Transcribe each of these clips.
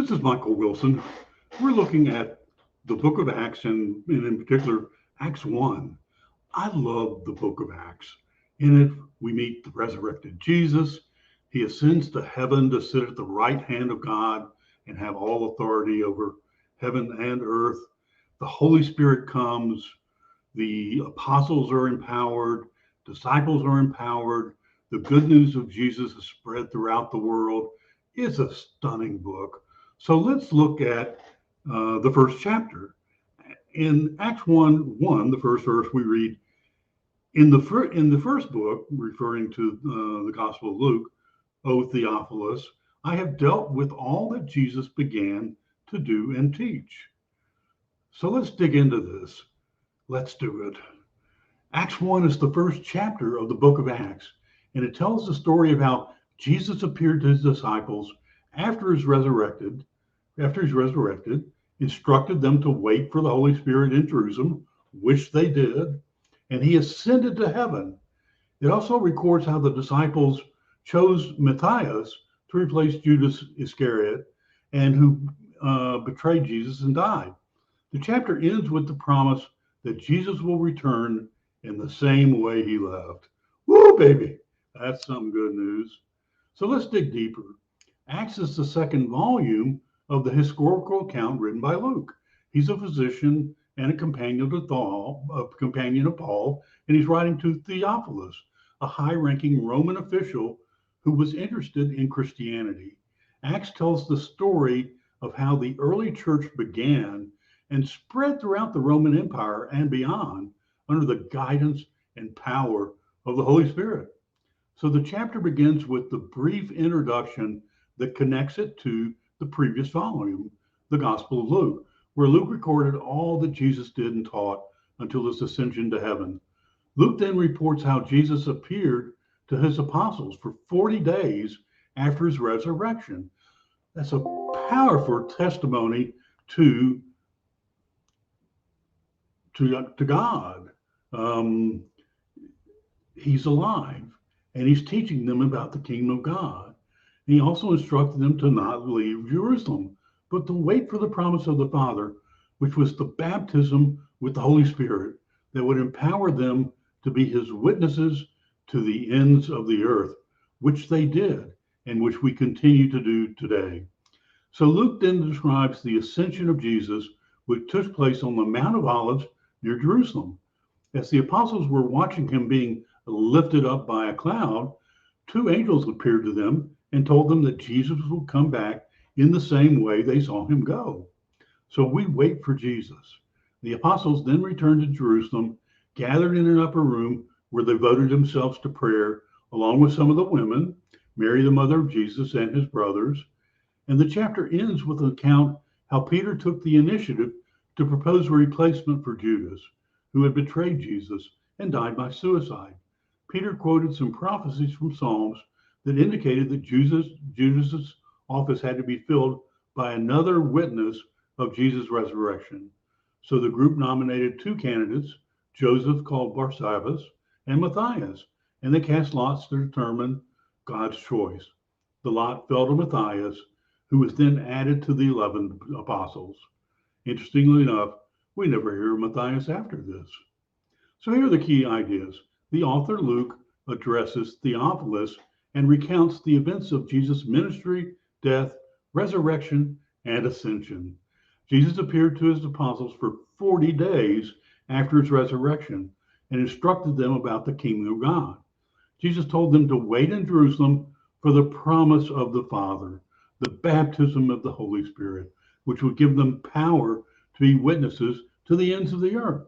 This is Michael Wilson. We're looking at the book of Acts and in particular, Acts 1. I love the book of Acts. In it, we meet the resurrected Jesus. He ascends to heaven to sit at the right hand of God and have all authority over heaven and earth. The Holy Spirit comes. The apostles are empowered. Disciples are empowered. The good news of Jesus is spread throughout the world. It's a stunning book. So let's look at the first chapter. In Acts 1:1, the first verse we read, in the first book, referring to the Gospel of Luke, O Theophilus, I have dealt with all that Jesus began to do and teach. So let's dig into this. Let's do it. Acts 1 is the first chapter of the book of Acts, and it tells the story of how Jesus appeared to his disciples after he's resurrected, instructed them to wait for the Holy Spirit in Jerusalem, which they did, and he ascended to heaven. It also records how the disciples chose Matthias to replace Judas Iscariot, and who betrayed Jesus and died. The chapter ends with the promise that Jesus will return in the same way he left. Woo, baby! That's some good news. So let's dig deeper. Acts is the second volume of the historical account written by Luke. He's a physician and a companion of Paul, and he's writing to Theophilus, a high-ranking Roman official who was interested in Christianity. Acts tells the story of how the early church began and spread throughout the Roman Empire and beyond under the guidance and power of the Holy Spirit. So the chapter begins with the brief introduction that connects it to the previous volume, the Gospel of Luke, where Luke recorded all that Jesus did and taught until his ascension to heaven. Luke then reports how Jesus appeared to his apostles for 40 days after his resurrection. That's a powerful testimony to God. He's alive, and he's teaching them about the kingdom of God. And he also instructed them to not leave Jerusalem, but to wait for the promise of the Father, which was the baptism with the Holy Spirit that would empower them to be his witnesses to the ends of the earth, which they did, and which we continue to do today. So Luke then describes the ascension of Jesus, which took place on the Mount of Olives near Jerusalem. As the apostles were watching him being lifted up by a cloud, two angels appeared to them and told them that Jesus would come back in the same way they saw him go. So we wait for Jesus. The apostles then returned to Jerusalem, gathered in an upper room where they devoted themselves to prayer, along with some of the women, Mary, the mother of Jesus, and his brothers. And the chapter ends with an account how Peter took the initiative to propose a replacement for Judas, who had betrayed Jesus and died by suicide. Peter quoted some prophecies from Psalms that indicated that Judas's office had to be filled by another witness of Jesus' resurrection. So the group nominated two candidates, Joseph, called Barsabbas, and Matthias, and they cast lots to determine God's choice. The lot fell to Matthias, who was then added to the 11 apostles. Interestingly enough, we never hear of Matthias after this. So here are the key ideas. The author, Luke, addresses Theophilus and recounts the events of Jesus' ministry, death, resurrection, and ascension. Jesus appeared to his apostles for 40 days after his resurrection and instructed them about the kingdom of God. Jesus told them to wait in Jerusalem for the promise of the Father, the baptism of the Holy Spirit, which would give them power to be witnesses to the ends of the earth.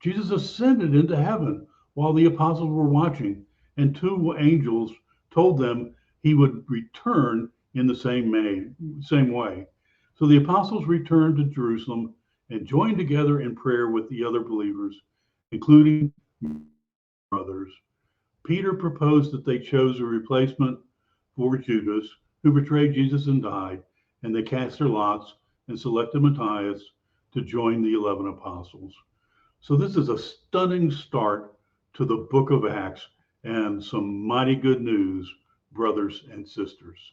Jesus ascended into heaven while the apostles were watching, and two angels told them he would return in the same way. So the apostles returned to Jerusalem and joined together in prayer with the other believers, including brothers. Peter proposed that they chose a replacement for Judas, who betrayed Jesus and died, and they cast their lots and selected Matthias to join the 11 apostles. So this is a stunning start to the book of Acts and some mighty good news, brothers and sisters.